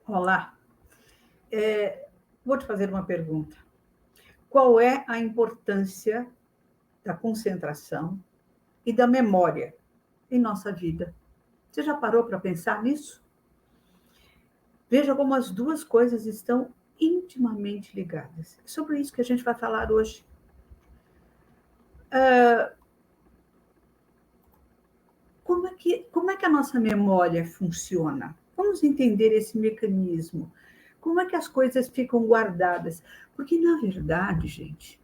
Olá, vou te fazer uma pergunta. Qual é a importância da concentração e da memória em nossa vida? Você já parou para pensar nisso? Veja como as duas coisas estão intimamente ligadas. É sobre isso que a gente vai falar hoje. Como é que a nossa memória funciona? Vamos entender esse mecanismo. Como é que as coisas ficam guardadas? Porque, na verdade, gente,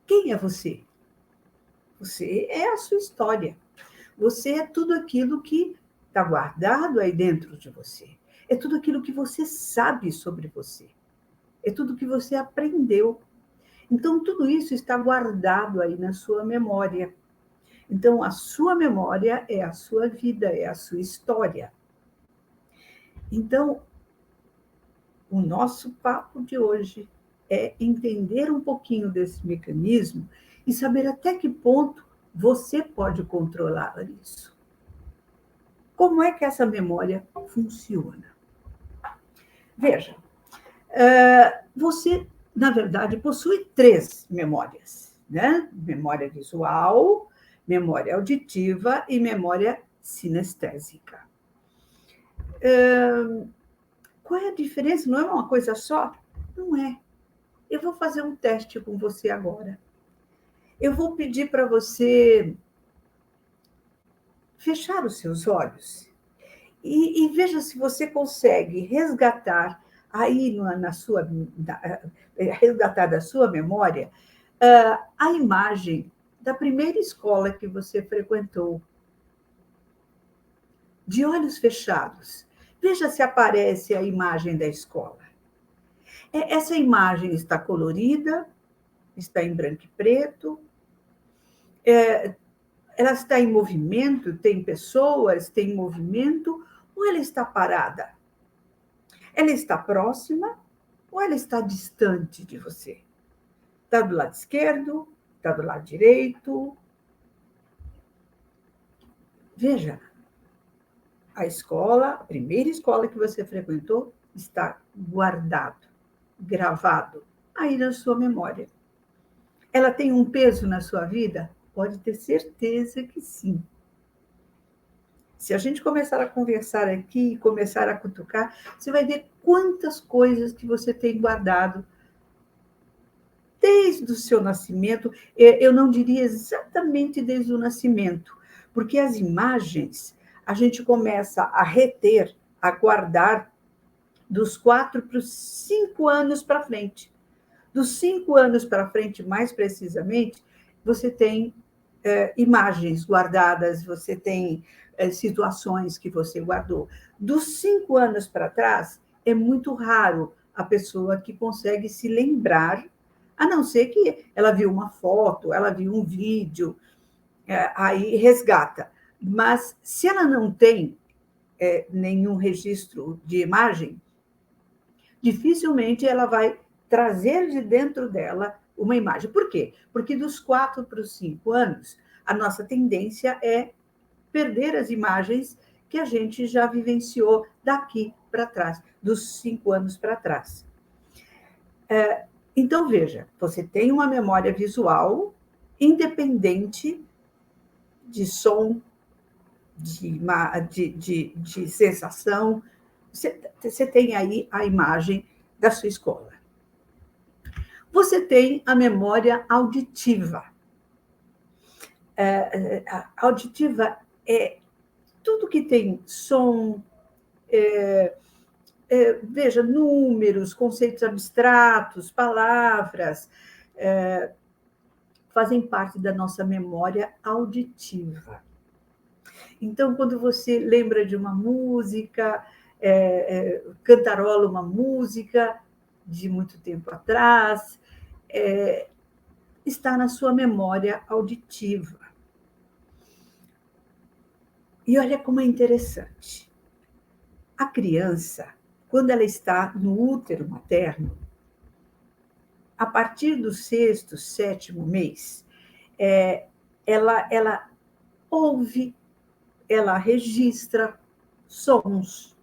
quem é você? Você é a sua história. Você é tudo aquilo que está guardado aí dentro de você. É tudo aquilo que você sabe sobre você. É tudo que você aprendeu. Então, tudo isso está guardado aí na sua memória. Então, a sua memória é a sua vida, é a sua história. Então, o nosso papo de hoje é entender um pouquinho desse mecanismo e saber até que ponto você pode controlar isso. Como é que essa memória funciona? Veja, você, na verdade, possui três memórias, né? Memória visual, memória auditiva e memória sinestésica. Qual é a diferença? Não é uma coisa só? Não é. Eu vou fazer um teste com você agora. Eu vou pedir para você fechar os seus olhos e veja se você consegue resgatar aí na sua resgatar da sua memória a imagem da primeira escola que você frequentou, de olhos fechados. Veja se aparece a imagem da escola. Essa imagem está colorida, está em branco e preto, ela está em movimento, tem pessoas, tem movimento, ou ela está parada? Ela está próxima ou ela está distante de você? Está do lado esquerdo? Está do lado direito? Veja, a escola, a primeira escola que você frequentou, está guardado, gravado aí na sua memória. Ela tem um peso na sua vida? Pode ter certeza que sim. Se a gente começar a conversar aqui, começar a cutucar, você vai ver quantas coisas que você tem guardado desde o seu nascimento. Eu não diria exatamente desde o nascimento, porque as imagens a gente começa a reter, a guardar dos 4 para os 5 anos para frente. Dos 5 anos para frente, mais precisamente, você tem imagens guardadas, você tem situações que você guardou. Dos 5 anos para trás, é muito raro a pessoa que consegue se lembrar, a não ser que ela viu uma foto, ela viu um vídeo, aí resgata. Mas se ela não tem nenhum registro de imagem, dificilmente ela vai trazer de dentro dela uma imagem. Por quê? Porque dos 4 para os 5 anos, a nossa tendência é perder as imagens que a gente já vivenciou daqui para trás, dos 5 anos para trás. Então, veja, você tem uma memória visual independente de som, de sensação. Você tem aí a imagem da sua escola. Você tem a memória auditiva. A auditiva é tudo que tem som, veja, números, conceitos abstratos, palavras, fazem parte da nossa memória auditiva. Então, quando você lembra de uma música, cantarola uma música de muito tempo atrás, está na sua memória auditiva. E olha como é interessante. A criança, quando ela está no útero materno, a partir do 6º, 7º mês, ela ouve, ela registra Sons,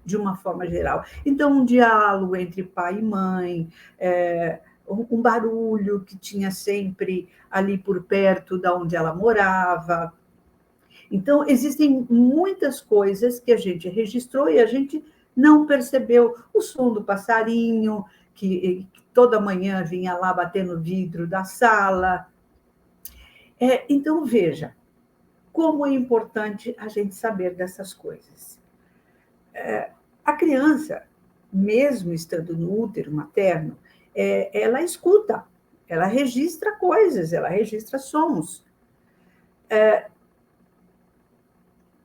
de uma forma geral. Então, um diálogo entre pai e mãe, um barulho que tinha sempre ali por perto da onde ela morava. Então, existem muitas coisas que a gente registrou e a gente não percebeu. O som do passarinho, que toda manhã vinha lá bater no vidro da sala. Então, veja, como é importante a gente saber dessas coisas. A criança, mesmo estando no útero materno, ela escuta, ela registra coisas, ela registra sons.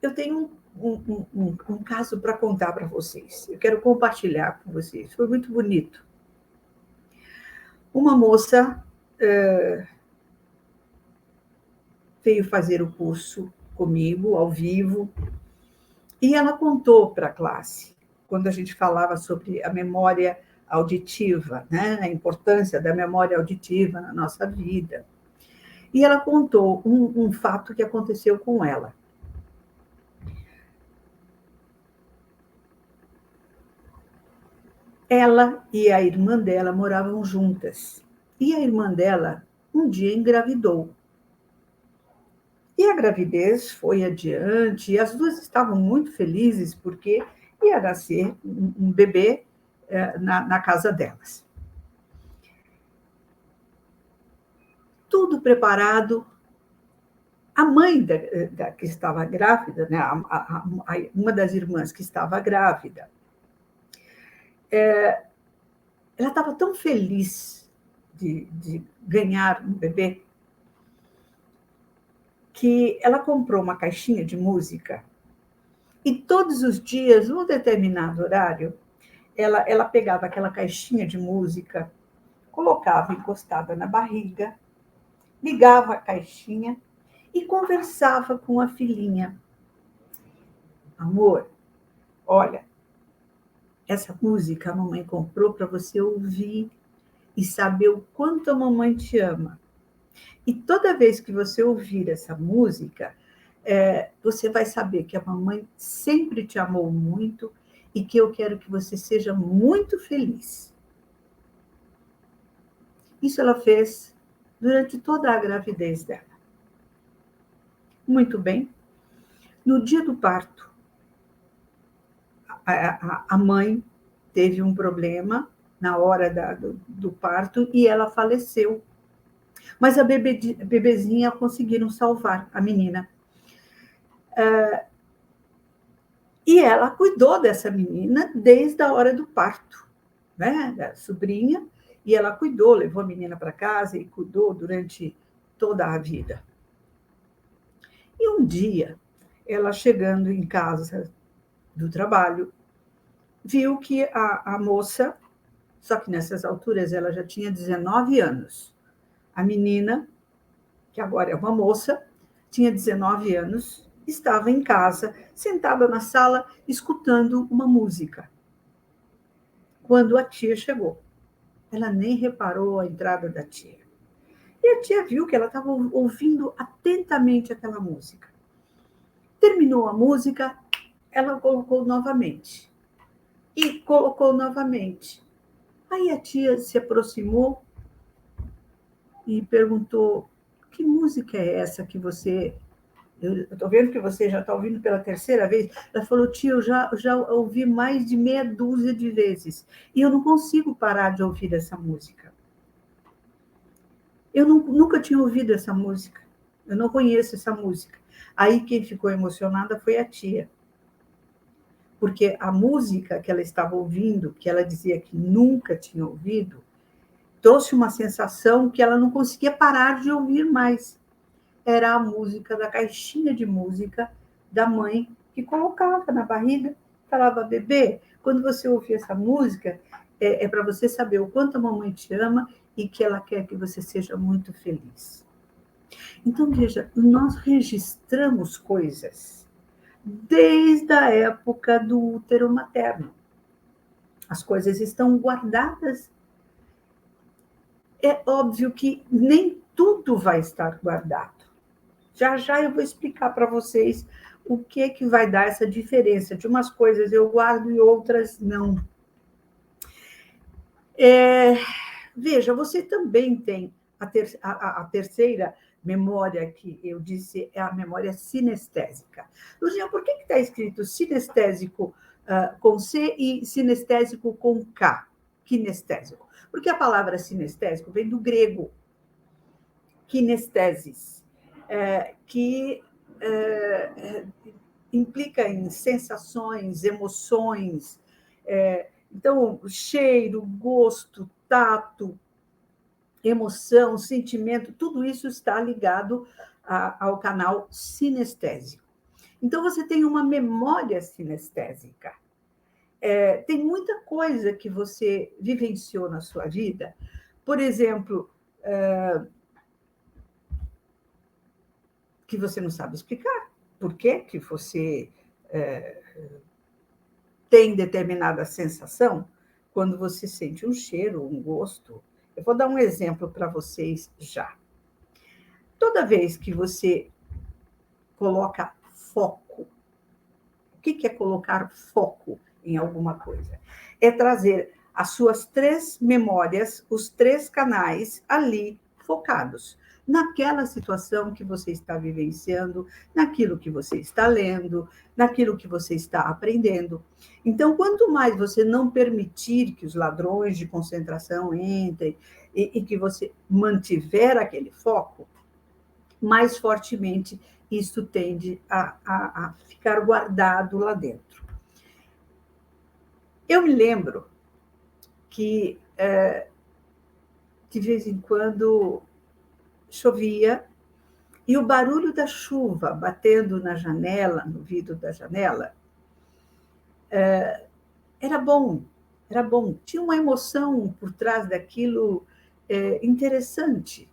Eu tenho um caso para contar para vocês. Eu quero compartilhar com vocês. Foi muito bonito. Uma moça veio fazer o curso comigo, ao vivo, e ela contou para a classe, quando a gente falava sobre a memória auditiva, né? A importância da memória auditiva na nossa vida. E ela contou um fato que aconteceu com ela. Ela e a irmã dela moravam juntas. E a irmã dela, um dia, engravidou. E a gravidez foi adiante, e as duas estavam muito felizes, porque ia nascer um bebê na casa delas. Tudo preparado. A mãe que estava grávida, né, uma das irmãs que estava grávida, ela estava tão feliz de ganhar um bebê que ela comprou uma caixinha de música e todos os dias, num determinado horário, ela pegava aquela caixinha de música, colocava encostada na barriga, ligava a caixinha e conversava com a filhinha. Amor, olha, essa música a mamãe comprou para você ouvir e saber o quanto a mamãe te ama. E toda vez que você ouvir essa música, você vai saber que a mamãe sempre te amou muito e que eu quero que você seja muito feliz. Isso ela fez durante toda a gravidez dela. Muito bem. No dia do parto, a mãe teve um problema na hora do parto e ela faleceu. Mas a bebezinha conseguiram salvar, a menina. E ela cuidou dessa menina desde a hora do parto, né? Da sobrinha, e ela cuidou, levou a menina para casa e cuidou durante toda a vida. E um dia, ela chegando em casa do trabalho, viu que a moça, só que nessas alturas ela já tinha 19 anos, a menina, que agora é uma moça, tinha 19 anos, estava em casa, sentada na sala, escutando uma música. Quando a tia chegou, ela nem reparou a entrada da tia. E a tia viu que ela estava ouvindo atentamente aquela música. Terminou a música, ela colocou novamente. E colocou novamente. Aí a tia se aproximou e perguntou: que música é essa que você... Eu estou vendo que você já está ouvindo pela terceira vez. Ela falou: tio, eu já ouvi mais de meia dúzia de vezes. E eu não consigo parar de ouvir essa música. Eu nunca tinha ouvido essa música. Eu não conheço essa música. Aí quem ficou emocionada foi a tia. Porque a música que ela estava ouvindo, que ela dizia que nunca tinha ouvido, trouxe uma sensação que ela não conseguia parar de ouvir mais. Era a música da caixinha de música da mãe que colocava na barriga, falava: bebê, quando você ouvir essa música, é para você saber o quanto a mamãe te ama e que ela quer que você seja muito feliz. Então, veja, nós registramos coisas desde a época do útero materno. As coisas estão guardadas. É óbvio que nem tudo vai estar guardado. Já já eu vou explicar para vocês o que vai dar essa diferença de umas coisas eu guardo e outras não. Veja, você também tem a terceira memória que eu disse, é a memória sinestésica. Luzinha, por que está escrito sinestésico com C e sinestésico com K? Kinestésico. Porque a palavra sinestésico vem do grego kinestesis, que implica em sensações, emoções, então, cheiro, gosto, tato, emoção, sentimento, tudo isso está ligado ao canal sinestésico. Então, você tem uma memória sinestésica. Tem muita coisa que você vivenciou na sua vida. Por exemplo, que você não sabe explicar. Por que você tem determinada sensação quando você sente um cheiro, um gosto. Eu vou dar um exemplo para vocês já. Toda vez que você coloca foco, o que é colocar foco em alguma coisa? É trazer as suas 3 memórias, os 3 canais ali focados naquela situação que você está vivenciando, naquilo que você está lendo, naquilo que você está aprendendo. Então, quanto mais você não permitir que os ladrões de concentração entrem e que você mantiver aquele foco, mais fortemente isso tende a ficar guardado lá dentro. Eu me lembro que, de vez em quando, chovia e o barulho da chuva batendo na janela, no vidro da janela, era bom, era bom. Tinha uma emoção por trás daquilo interessante,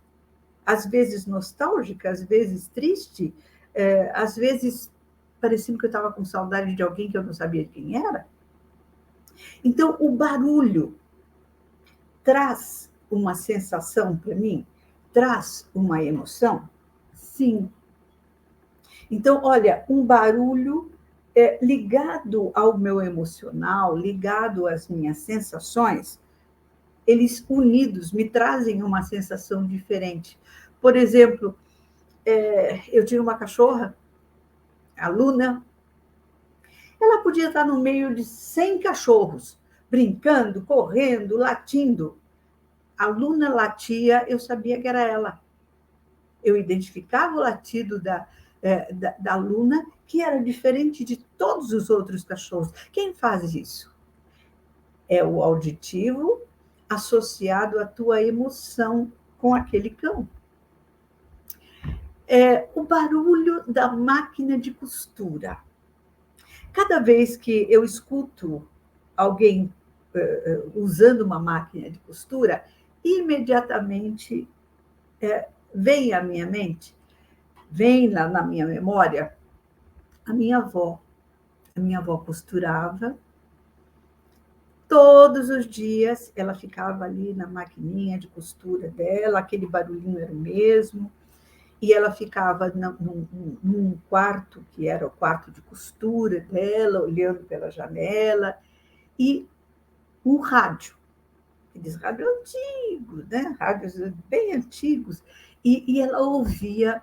às vezes nostálgica, às vezes triste, às vezes parecendo que eu estava com saudade de alguém que eu não sabia quem era. Então, o barulho traz uma sensação para mim, traz uma emoção? Sim. Então, olha, um barulho ligado ao meu emocional, ligado às minhas sensações, eles unidos me trazem uma sensação diferente. Por exemplo, eu tinha uma cachorra, a Luna, ela podia estar no meio de 100 cachorros, brincando, correndo, latindo. A Luna latia, eu sabia que era ela. Eu identificava o latido da Luna, que era diferente de todos os outros cachorros. Quem faz isso? É o auditivo associado à tua emoção com aquele cão. O barulho da máquina de costura. Cada vez que eu escuto alguém usando uma máquina de costura, imediatamente vem à minha mente, vem lá na minha memória, a minha avó. A minha avó costurava, todos os dias ela ficava ali na maquininha de costura dela, aquele barulhinho era o mesmo, e ela ficava num quarto, que era o quarto de costura dela, olhando pela janela, e um rádio, aqueles rádios antigos, né? Rádios bem antigos, e ela ouvia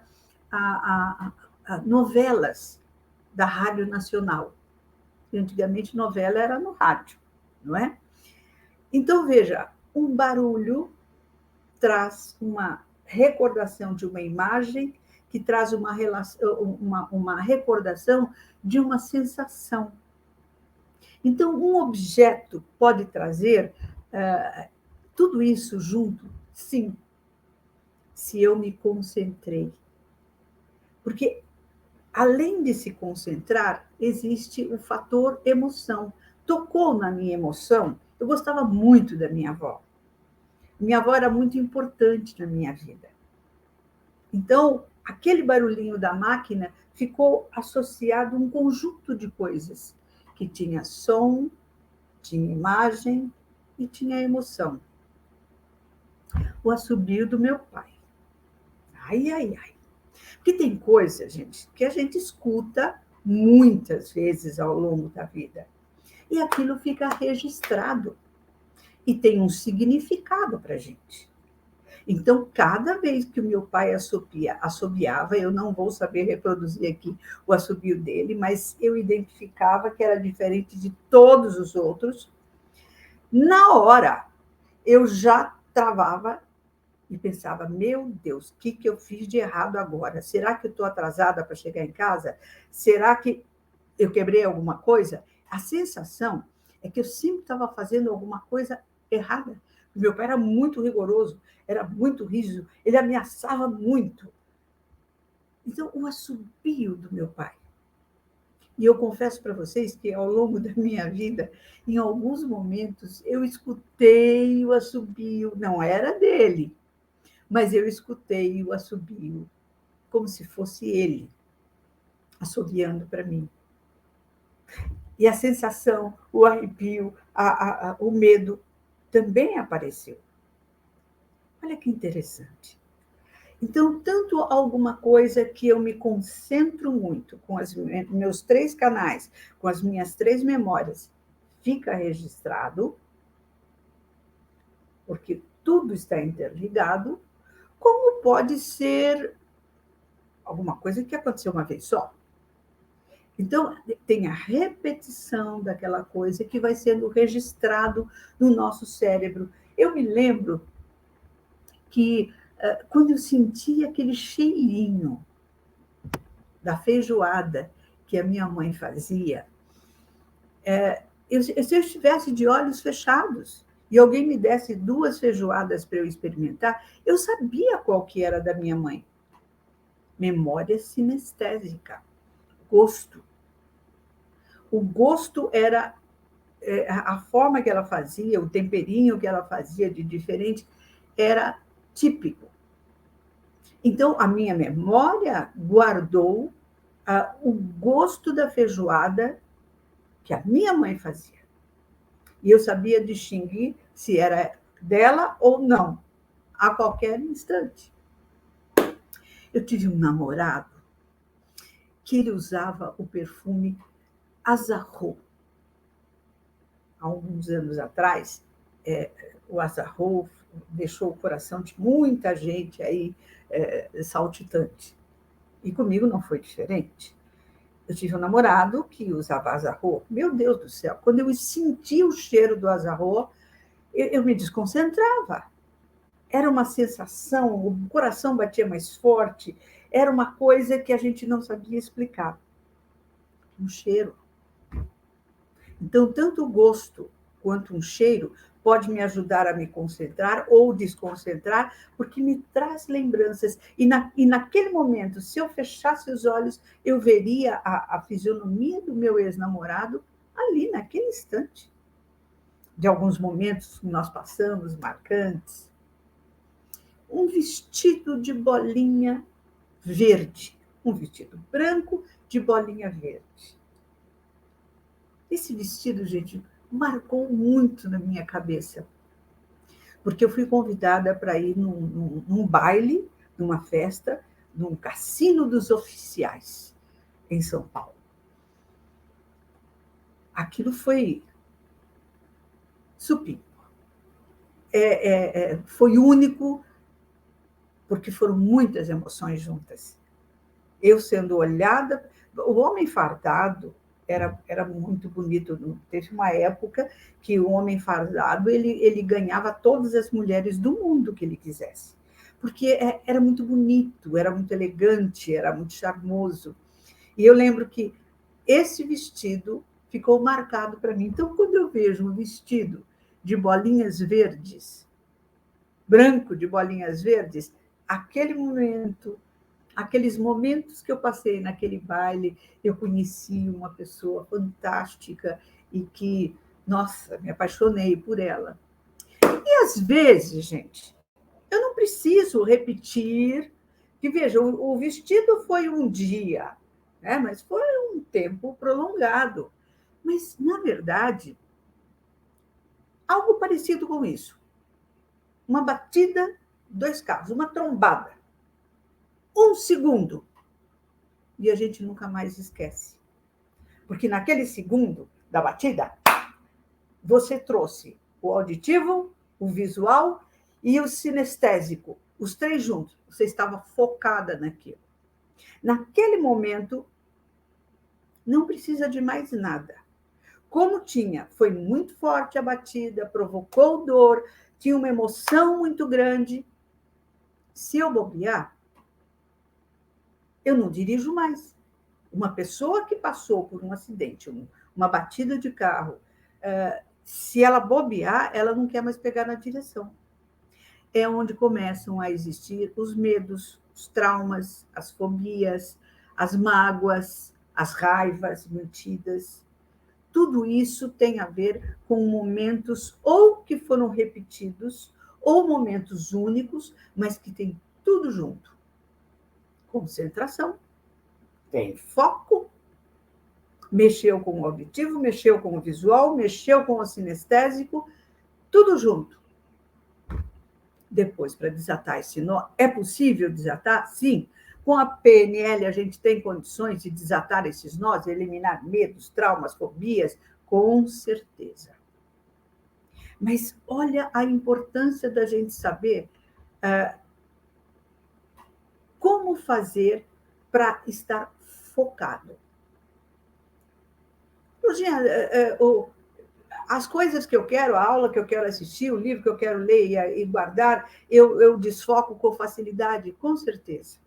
a novelas da Rádio Nacional. Antigamente, novela era no rádio, não é? Então, veja, um barulho traz uma recordação de uma imagem, que traz uma recordação de uma sensação. Então, um objeto pode trazer tudo isso junto? Sim, se eu me concentrei. Porque, além de se concentrar, existe o fator emoção. Tocou na minha emoção. Eu gostava muito da minha avó. Minha avó era muito importante na minha vida. Então, aquele barulhinho da máquina ficou associado a um conjunto de coisas, que tinha som, tinha imagem e tinha emoção. O assobio do meu pai. Ai, ai, ai. Porque tem coisa, gente, que a gente escuta muitas vezes ao longo da vida. E aquilo fica registrado e tem um significado para a gente. Então, cada vez que o meu pai assobiava, eu não vou saber reproduzir aqui o assobio dele, mas eu identificava que era diferente de todos os outros. Na hora, eu já travava e pensava, meu Deus, o que eu fiz de errado agora? Será que eu estou atrasada para chegar em casa? Será que eu quebrei alguma coisa? A sensação é que eu sempre estava fazendo alguma coisa errada. Meu pai era muito rigoroso, era muito rígido, ele ameaçava muito. Então, o assobio do meu pai. E eu confesso para vocês que, ao longo da minha vida, em alguns momentos, eu escutei o assobio, não era dele, mas eu escutei o assobio como se fosse ele assobiando para mim. E a sensação, o arrepio, o medo também apareceu. Olha que interessante. Então, tanto alguma coisa que eu me concentro muito com os meus 3 canais, com as minhas 3 memórias, fica registrado, porque tudo está interligado, como pode ser alguma coisa que aconteceu uma vez só. Então, tem a repetição daquela coisa que vai sendo registrado no nosso cérebro. Eu me lembro que, quando eu sentia aquele cheirinho da feijoada que a minha mãe fazia, se eu estivesse de olhos fechados e alguém me desse 2 feijoadas para eu experimentar, eu sabia qual que era da minha mãe. Memória sinestésica, gosto. O gosto era a forma que ela fazia, o temperinho que ela fazia de diferente, era típico. Então, a minha memória guardou o gosto da feijoada que a minha mãe fazia. E eu sabia distinguir se era dela ou não, a qualquer instante. Eu tive um namorado que ele usava o perfume Azarro. Há alguns anos atrás, o Azarro deixou o coração de muita gente aí saltitante. E comigo não foi diferente. Eu tive um namorado que usava Azarro. Meu Deus do céu, quando eu sentia o cheiro do Azarro, eu me desconcentrava. Era uma sensação, o coração batia mais forte, era uma coisa que a gente não sabia explicar. Um cheiro. Então, tanto o gosto quanto um cheiro pode me ajudar a me concentrar ou desconcentrar, porque me traz lembranças. E naquele momento, se eu fechasse os olhos, eu veria a fisionomia do meu ex-namorado ali, naquele instante. De alguns momentos que nós passamos, marcantes. Um vestido de bolinha verde. Um vestido branco de bolinha verde. Esse vestido, gente, marcou muito na minha cabeça, porque eu fui convidada para ir num baile, numa festa, num cassino dos oficiais, em São Paulo. Aquilo foi supimpo. Foi único, porque foram muitas emoções juntas. Eu sendo olhada, o homem fardado era muito bonito. Teve uma época que o homem fardado ele ganhava todas as mulheres do mundo que ele quisesse, porque era muito bonito, era muito elegante, era muito charmoso. E eu lembro que esse vestido ficou marcado para mim. Então, quando eu vejo um vestido de bolinhas verdes, branco de bolinhas verdes, aquele momento, aqueles momentos que eu passei naquele baile, eu conheci uma pessoa fantástica e que, nossa, me apaixonei por ela. E às vezes, gente, eu não preciso repetir, que veja, o vestido foi um dia, né? Mas foi um tempo prolongado. Mas, na verdade, algo parecido com isso. Uma batida, 2 carros, uma trombada. 1 segundo. E a gente nunca mais esquece. Porque naquele segundo da batida, você trouxe o auditivo, o visual e o sinestésico, os três juntos. Você estava focada naquilo. Naquele momento, não precisa de mais nada. Como foi muito forte a batida, provocou dor, tinha uma emoção muito grande. Se eu bobear, eu não dirijo mais. Uma pessoa que passou por um acidente, uma batida de carro, se ela bobear, ela não quer mais pegar na direção. É onde começam a existir os medos, os traumas, as fobias, as mágoas, as raivas mantidas. Tudo isso tem a ver com momentos ou que foram repetidos, ou momentos únicos, mas que tem tudo junto. Concentração, tem foco, mexeu com o auditivo, mexeu com o visual, mexeu com o sinestésico, tudo junto. Depois, para desatar esse nó, é possível desatar? Sim. Com a PNL, a gente tem condições de desatar esses nós, eliminar medos, traumas, fobias? Com certeza. Mas olha a importância da gente saber como fazer para estar focado. As coisas que eu quero, a aula que eu quero assistir, o livro que eu quero ler e guardar, eu desfoco com facilidade, com certeza.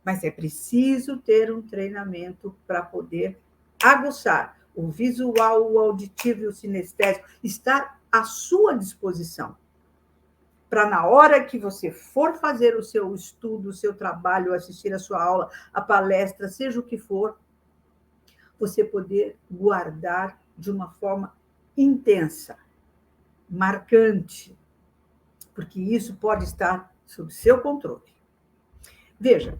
Mas é preciso ter um treinamento para poder aguçar o visual, o auditivo e o sinestésico, estar à sua disposição. Para na hora que você for fazer o seu estudo, o seu trabalho, assistir a sua aula, a palestra, seja o que for, você poder guardar de uma forma intensa, marcante, porque isso pode estar sob seu controle. Veja,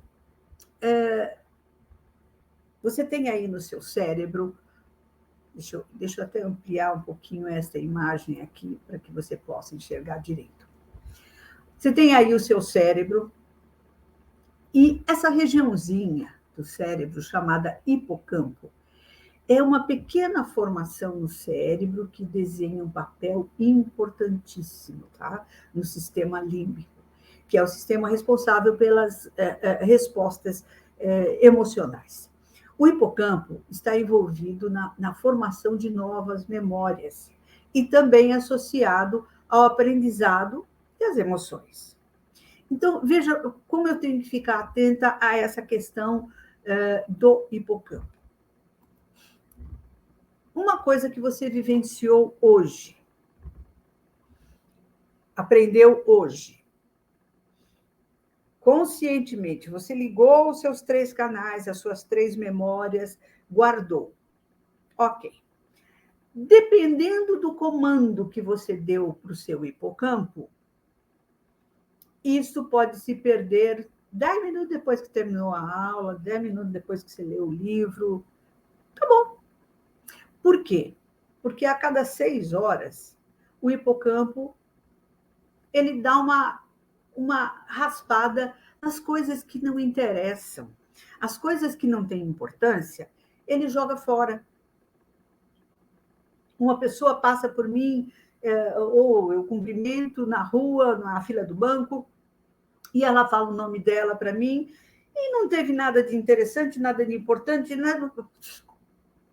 você tem aí no seu cérebro, deixa eu até ampliar um pouquinho esta imagem aqui, para que você possa enxergar direito. Você tem aí o seu cérebro, e essa regiãozinha do cérebro, chamada hipocampo, é uma pequena formação no cérebro que desenha um papel importantíssimo, tá? No sistema límbico, que é o sistema responsável pelas respostas emocionais. O hipocampo está envolvido na formação de novas memórias e também associado ao aprendizado e às emoções. Então, veja como eu tenho que ficar atenta a essa questão do hipocampo. Uma coisa que você vivenciou hoje, aprendeu hoje, conscientemente, você ligou os seus 3 canais, as suas 3 memórias, guardou. Ok. Dependendo do comando que você deu para o seu hipocampo, isso pode se perder 10 minutos depois que terminou a aula, 10 minutos depois que você leu o livro. Tá bom. Por quê? Porque a cada 6 horas, o hipocampo ele dá uma raspada nas coisas que não interessam. As coisas que não têm importância, ele joga fora. Uma pessoa passa por mim, ou eu cumprimento na rua, na fila do banco, e ela fala o nome dela para mim, e não teve nada de interessante, nada de importante, nada.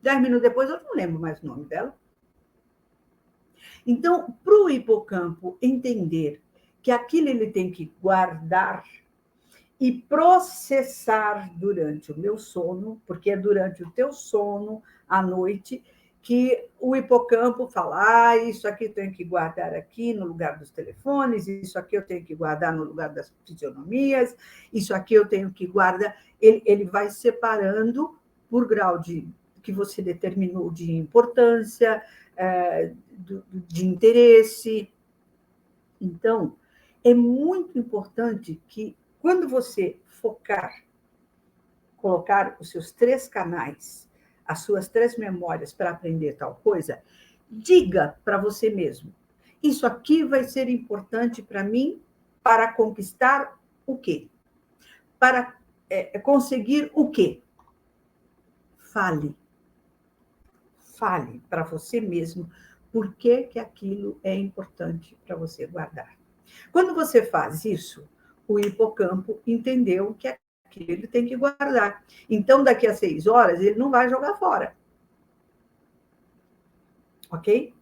10 minutos depois, eu não lembro mais o nome dela. Então, para o hipocampo entender que aquilo ele tem que guardar e processar durante o meu sono, porque é durante o teu sono, à noite, que o hipocampo fala, isso aqui eu tenho que guardar aqui no lugar dos telefones, isso aqui eu tenho que guardar no lugar das fisionomias, isso aqui eu tenho que guardar. Ele vai separando por grau que você determinou de importância, de interesse. Então, é muito importante que, quando você focar, colocar os seus 3 canais, as suas 3 memórias para aprender tal coisa, diga para você mesmo, isso aqui vai ser importante para mim para conquistar o quê? Para conseguir o quê? Fale. fale para você mesmo por que, que aquilo é importante para você guardar. Quando você faz isso, o hipocampo entendeu que aquilo ele tem que guardar. Então, daqui a 6 horas, ele não vai jogar fora. Ok?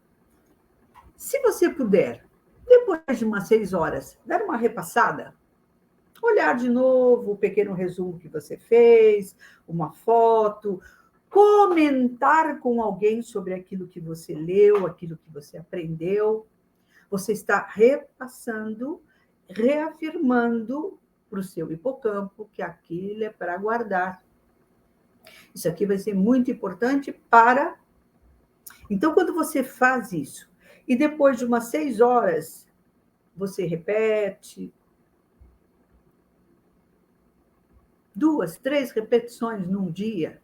Se você puder, depois de umas 6 horas, dar uma repassada, olhar de novo o pequeno resumo que você fez, uma foto, comentar com alguém sobre aquilo que você leu, aquilo que você aprendeu. Você está repassando, reafirmando para o seu hipocampo que aquilo é para guardar. Isso aqui vai ser muito importante para. Então, quando você faz isso, e depois de umas 6 horas, você repete, 2, 3 repetições num dia,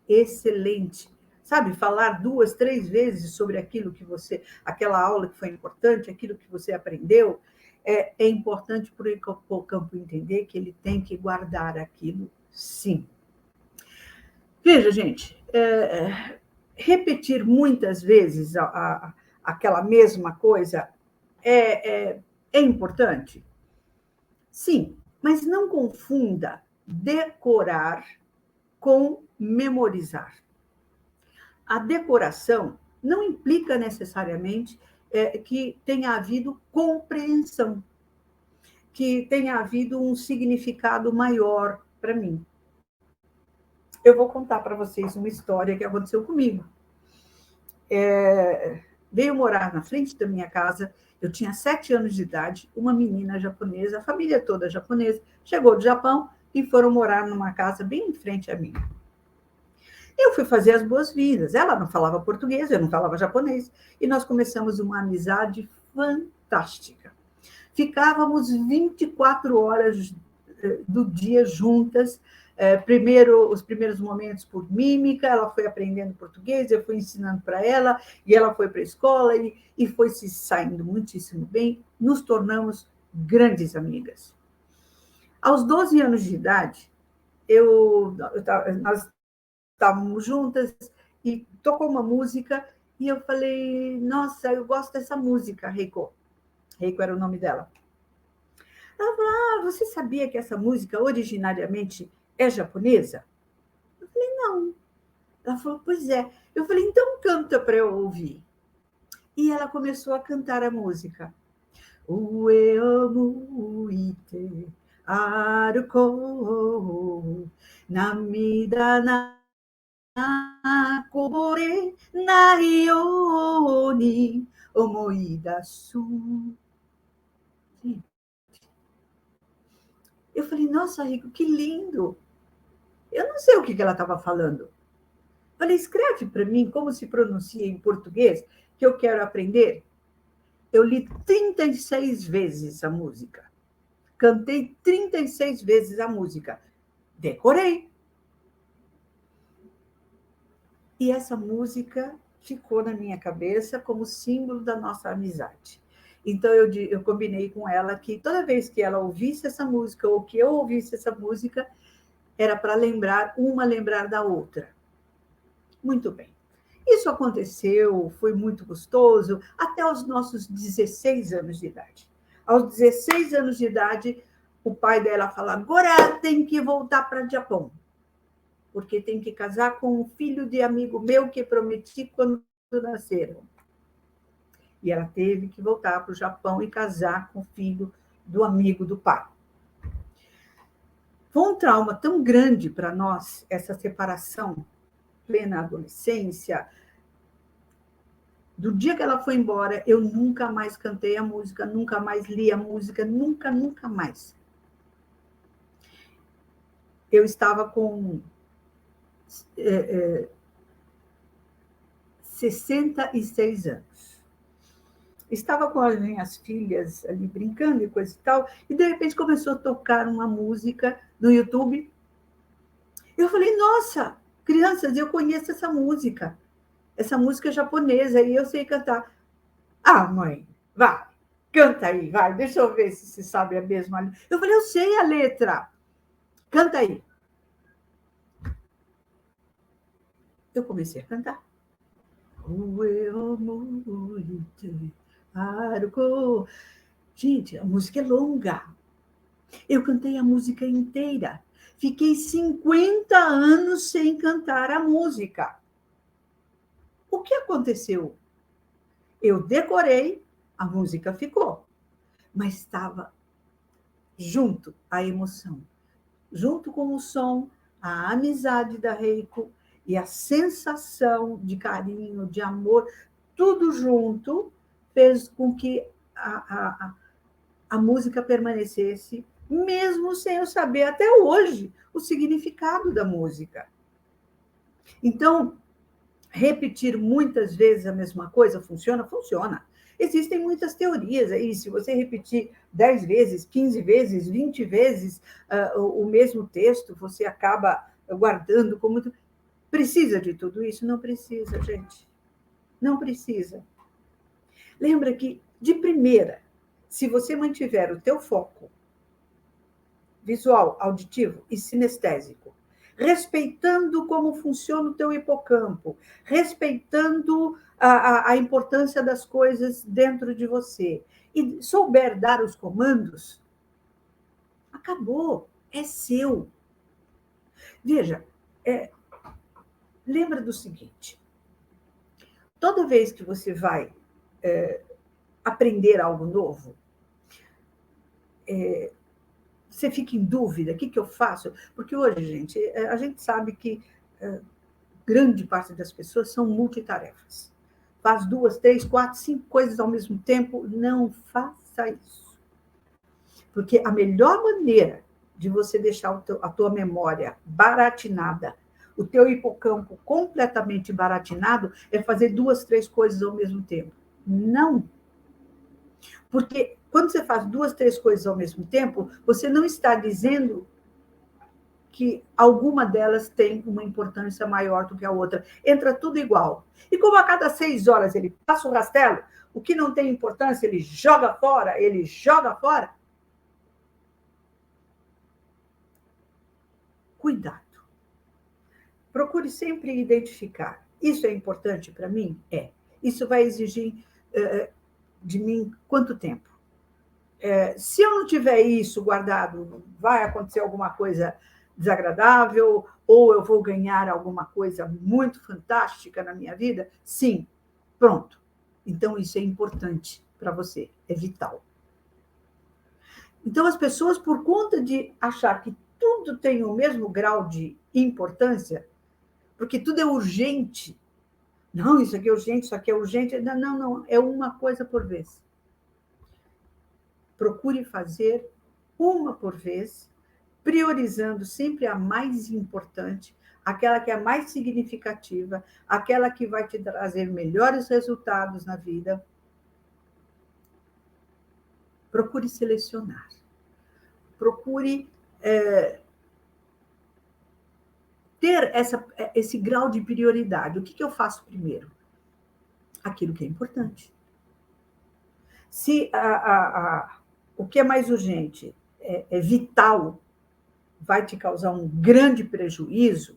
excelente. Sabe, falar 2, 3 vezes sobre aquilo que você, aquela aula que foi importante, aquilo que você aprendeu, é importante para o hipocampo entender que ele tem que guardar aquilo, sim. Veja, gente, repetir muitas vezes aquela mesma coisa é importante? Sim, mas não confunda decorar com memorizar. A decoração não implica necessariamente que tenha havido compreensão, que tenha havido um significado maior para mim. Eu vou contar para vocês uma história que aconteceu comigo. Veio morar na frente da minha casa, eu tinha 7 anos de idade, uma menina japonesa, a família toda japonesa, chegou do Japão e foram morar numa casa bem em frente à minha. Eu fui fazer as boas-vindas. Ela não falava português, eu não falava japonês, e nós começamos uma amizade fantástica. Ficávamos 24 horas do dia juntas. Primeiro, os primeiros momentos por mímica, ela foi aprendendo português, eu fui ensinando para ela, e ela foi para a escola e foi se saindo muitíssimo bem. Nos tornamos grandes amigas. Aos 12 anos de idade, nós estávamos juntas e tocou uma música e eu falei, nossa, eu gosto dessa música, Reiko. Reiko era o nome dela. Ela falou, você sabia que essa música originariamente é japonesa? Eu falei, não. Ela falou, pois é. Eu falei, então canta para eu ouvir. E ela começou a cantar a música. Ue o muite aruko namida naこぼれないように思い出す。Eu falei, nossa, Rico, que lindo. Eu não sei o que ela estava falando. Falei, escreve para mim como se pronuncia em português, que eu quero aprender. Eu li 36 vezes a música. Cantei 36 vezes a música. Decorei. E essa música ficou na minha cabeça como símbolo da nossa amizade. Então, eu combinei com ela que toda vez que ela ouvisse essa música, ou que eu ouvisse essa música, era para lembrar da outra. Muito bem. Isso aconteceu, foi muito gostoso, até os nossos 16 anos de idade. Aos 16 anos de idade, o pai dela falou, agora tem que voltar para o Japão, porque tem que casar com um filho de amigo meu que prometi quando nasceram. E ela teve que voltar para o Japão e casar com o filho do amigo do pai. Foi um trauma tão grande para nós, essa separação, plena adolescência. Do dia que ela foi embora, eu nunca mais cantei a música, nunca mais li a música, nunca mais. Eu estava com 66 anos. Estava com as minhas filhas ali brincando e coisa e tal, e de repente começou a tocar uma música no YouTube. Eu falei, nossa, crianças, eu conheço essa música é japonesa e eu sei cantar. Ah, mãe, vai, canta aí, vai, deixa eu ver se você sabe a mesma. Eu falei, eu sei a letra, canta aí. Eu comecei a cantar. Gente, a música é longa. Eu cantei a música inteira. Fiquei 50 anos sem cantar a música. O que aconteceu? Eu decorei, a música ficou, mas estava junto a emoção, junto com o som, a amizade da Reiko e a sensação de carinho, de amor, tudo junto fez com que a música permanecesse, mesmo sem eu saber até hoje o significado da música. Então, repetir muitas vezes a mesma coisa funciona? Funciona. Existem muitas teorias aí. Se você repetir 10 vezes, 15 vezes, 20 vezes o mesmo texto, você acaba guardando com muito. Precisa de tudo isso? Não precisa, gente. Não precisa. Lembra que, de primeira, se você mantiver o teu foco visual, auditivo e sinestésico, respeitando como funciona o teu hipocampo, respeitando a importância das coisas dentro de você, e souber dar os comandos, acabou, é seu. Veja, lembra do seguinte, toda vez que você vai aprender algo novo, você fica em dúvida, o que eu faço? Porque hoje, gente, a gente sabe que grande parte das pessoas são multitarefas. Faz 2, 3, 4, 5 coisas ao mesmo tempo. Não faça isso. Porque a melhor maneira de você deixar a tua memória baratinada, o teu hipocampo completamente baratinado, é fazer 2, 3 coisas ao mesmo tempo. Não. Porque quando você faz 2, 3 coisas ao mesmo tempo, você não está dizendo que alguma delas tem uma importância maior do que a outra. Entra tudo igual. E como a cada 6 horas ele passa o rastelo, o que não tem importância ele joga fora, Cuidado. Procure sempre identificar. Isso é importante para mim? É. Isso vai exigir de mim quanto tempo? Se eu não tiver isso guardado, vai acontecer alguma coisa desagradável ou eu vou ganhar alguma coisa muito fantástica na minha vida? Sim, pronto. Então, isso é importante para você, é vital. Então, as pessoas, por conta de achar que tudo tem o mesmo grau de importância, porque tudo é urgente, não, isso aqui é urgente, isso aqui é urgente, não, é uma coisa por vez. Procure fazer uma por vez, priorizando sempre a mais importante, aquela que é a mais significativa, aquela que vai te trazer melhores resultados na vida. Procure selecionar. Procure ter esse grau de prioridade. O que eu faço primeiro? Aquilo que é importante. Se o que é mais urgente é vital, vai te causar um grande prejuízo,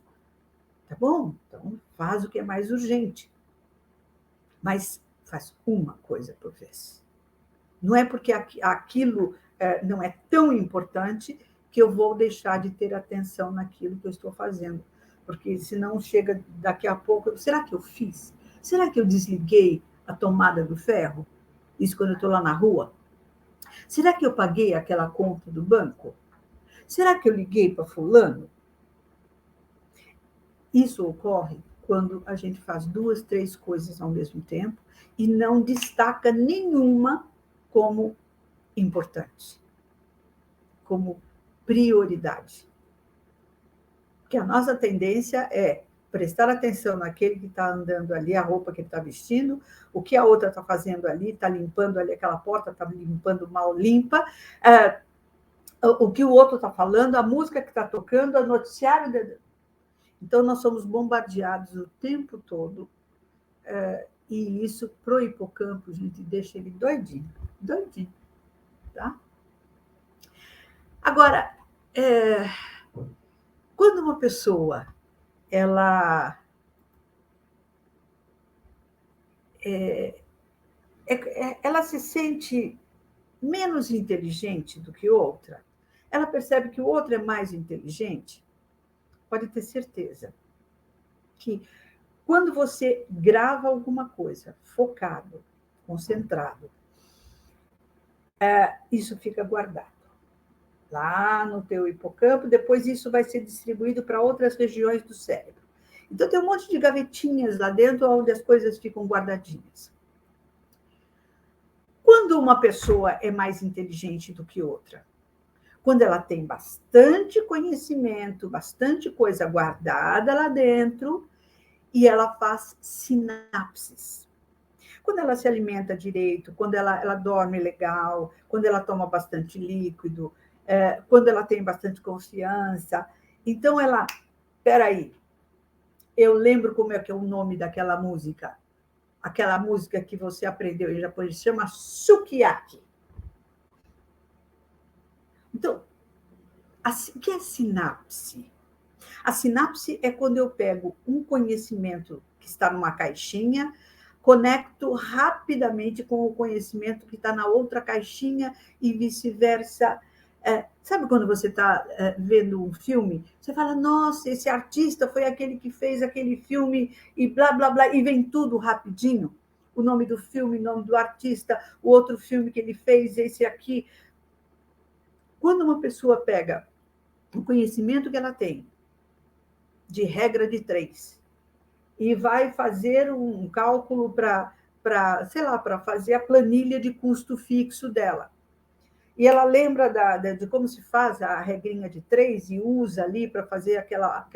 tá bom? Então, faz o que é mais urgente. Mas faz uma coisa por vez. Não é porque aquilo não é tão importante que eu vou deixar de ter atenção naquilo que eu estou fazendo. Porque senão chega daqui a pouco, será que eu fiz? Será que eu desliguei a tomada do ferro? Isso quando eu estou lá na rua? Será que eu paguei aquela conta do banco? Será que eu liguei para fulano? Isso ocorre quando a gente faz 2, 3 coisas ao mesmo tempo e não destaca nenhuma como importante, como prioridade. Porque a nossa tendência é prestar atenção naquele que está andando ali, a roupa que ele está vestindo, o que a outra está fazendo ali, está limpando ali aquela porta, está limpando mal limpa, o que o outro está falando, a música que está tocando, a noticiário. Então, nós somos bombardeados o tempo todo, e isso, pro hipocampo, gente, deixa ele doidinho, tá? Agora, quando uma pessoa, ela ela se sente menos inteligente do que outra, ela percebe que o outro é mais inteligente, pode ter certeza que quando você grava alguma coisa focado, concentrado, isso fica guardado lá no teu hipocampo, depois isso vai ser distribuído para outras regiões do cérebro. Então tem um monte de gavetinhas lá dentro onde as coisas ficam guardadinhas. Quando uma pessoa é mais inteligente do que outra? Quando ela tem bastante conhecimento, bastante coisa guardada lá dentro, e ela faz sinapses. Quando ela se alimenta direito, quando ela dorme legal, quando ela toma bastante líquido, quando ela tem bastante confiança. Então, ela... Peraí, eu lembro como é que é o nome daquela música. Aquela música que você aprendeu em japonês, chama Sukiyaki. Então, o que é sinapse? A sinapse é quando eu pego um conhecimento que está numa caixinha, conecto rapidamente com o conhecimento que está na outra caixinha e vice-versa. Sabe quando você está vendo um filme? Você fala, nossa, esse artista foi aquele que fez aquele filme e blá, blá, blá, e vem tudo rapidinho. O nome do filme, o nome do artista, o outro filme que ele fez, esse aqui. Quando uma pessoa pega o conhecimento que ela tem, de regra de 3, e vai fazer um cálculo sei lá, para fazer a planilha de custo fixo dela. E ela lembra de como se faz a regrinha de 3 e usa ali para fazer aquela.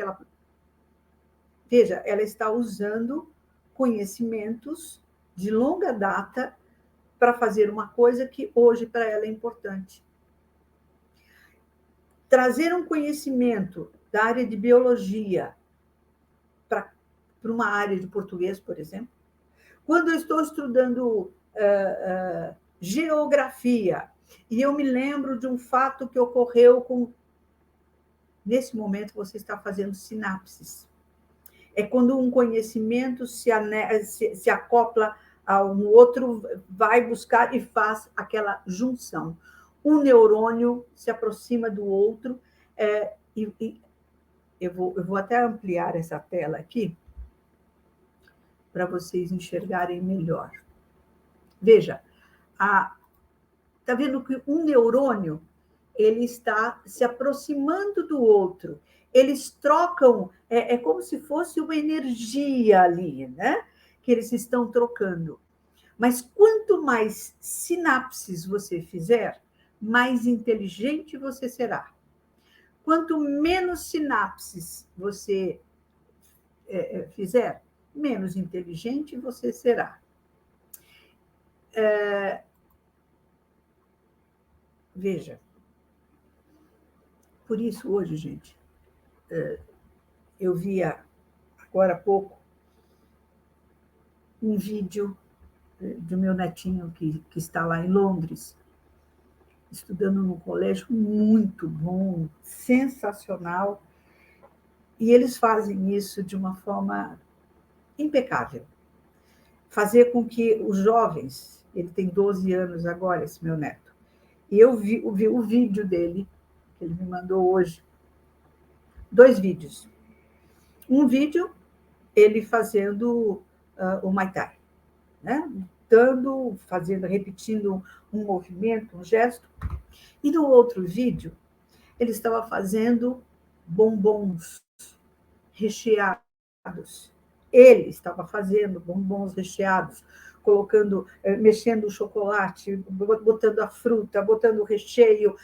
Veja, ela está usando conhecimentos de longa data para fazer uma coisa que hoje para ela é importante. Trazer um conhecimento da área de biologia para uma área de português, por exemplo. Quando eu estou estudando geografia e eu me lembro de um fato que ocorreu com... Nesse momento, você está fazendo sinapses. É quando um conhecimento se acopla a um outro, vai buscar e faz aquela junção. Um neurônio se aproxima do outro, e eu vou até ampliar essa tela aqui para vocês enxergarem melhor. Veja, está vendo que um neurônio ele está se aproximando do outro. Eles trocam, é como se fosse uma energia ali, né? Que eles estão trocando. Mas quanto mais sinapses você fizer, mais inteligente você será. Quanto menos sinapses você fizer, menos inteligente você será. Veja, por isso hoje, gente, eu via agora há pouco um vídeo do meu netinho que está lá em Londres, estudando num colégio muito bom, sensacional, e eles fazem isso de uma forma impecável. Fazer com que os jovens, ele tem 12 anos agora, esse meu neto, e eu vi o vídeo dele, que ele me mandou hoje, 2 vídeos. Um vídeo, ele fazendo o Muay Thai, né? Repetindo um movimento, um gesto. E no outro vídeo, ele estava fazendo bombons recheados. Ele estava fazendo bombons recheados, colocando, mexendo o chocolate, botando a fruta, botando o recheio.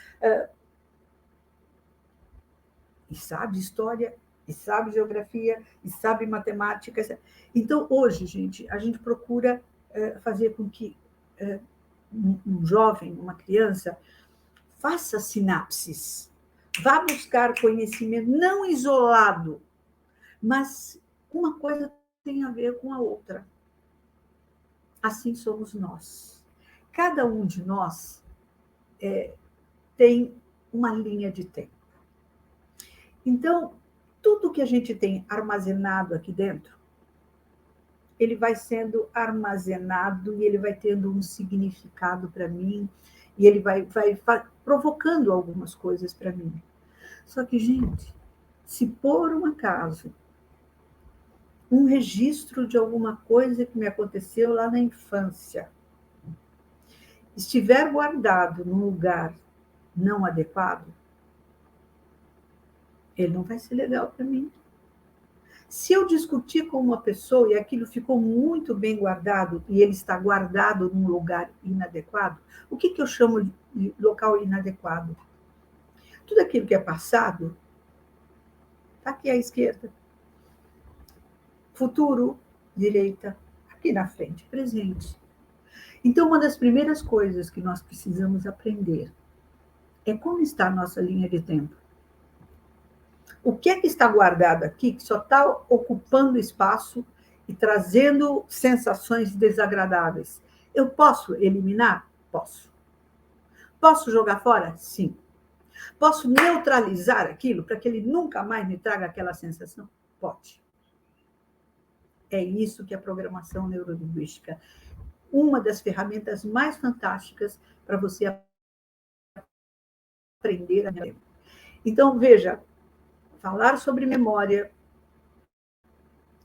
E sabe história, e sabe geografia, e sabe matemática. Então, hoje, gente, a gente procura fazer com que um jovem, uma criança, faça sinapses, vá buscar conhecimento, não isolado, mas uma coisa tem a ver com a outra. Assim somos nós. Cada um de nós tem uma linha de tempo. Então, tudo que a gente tem armazenado aqui dentro, ele vai sendo armazenado e ele vai tendo um significado para mim, e ele vai provocando algumas coisas para mim. Só que, gente, se por um acaso um registro de alguma coisa que me aconteceu lá na infância estiver guardado num lugar não adequado, ele não vai ser legal para mim. Se eu discutir com uma pessoa e aquilo ficou muito bem guardado e ele está guardado num lugar inadequado, o que eu chamo de local inadequado? Tudo aquilo que é passado está aqui à esquerda. Futuro, direita, aqui na frente, presente. Então, uma das primeiras coisas que nós precisamos aprender é como está a nossa linha de tempo. O que é que está guardado aqui, que só está ocupando espaço e trazendo sensações desagradáveis? Eu posso eliminar? Posso. Posso jogar fora? Sim. Posso neutralizar aquilo para que ele nunca mais me traga aquela sensação? Pode. É isso que a programação neurolinguística, uma das ferramentas mais fantásticas para você aprender a memória. Então, veja, falar sobre memória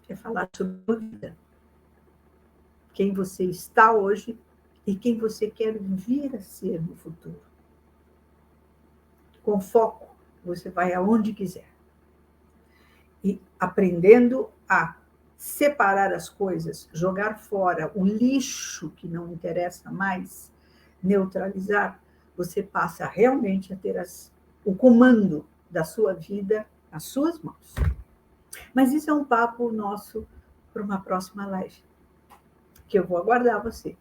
é falar sobre a vida. Quem você está hoje e quem você quer vir a ser no futuro. Com foco, você vai aonde quiser. E aprendendo a separar as coisas, jogar fora o lixo que não interessa mais, neutralizar, você passa realmente a ter o comando da sua vida nas suas mãos. Mas isso é um papo nosso para uma próxima live, que eu vou aguardar você.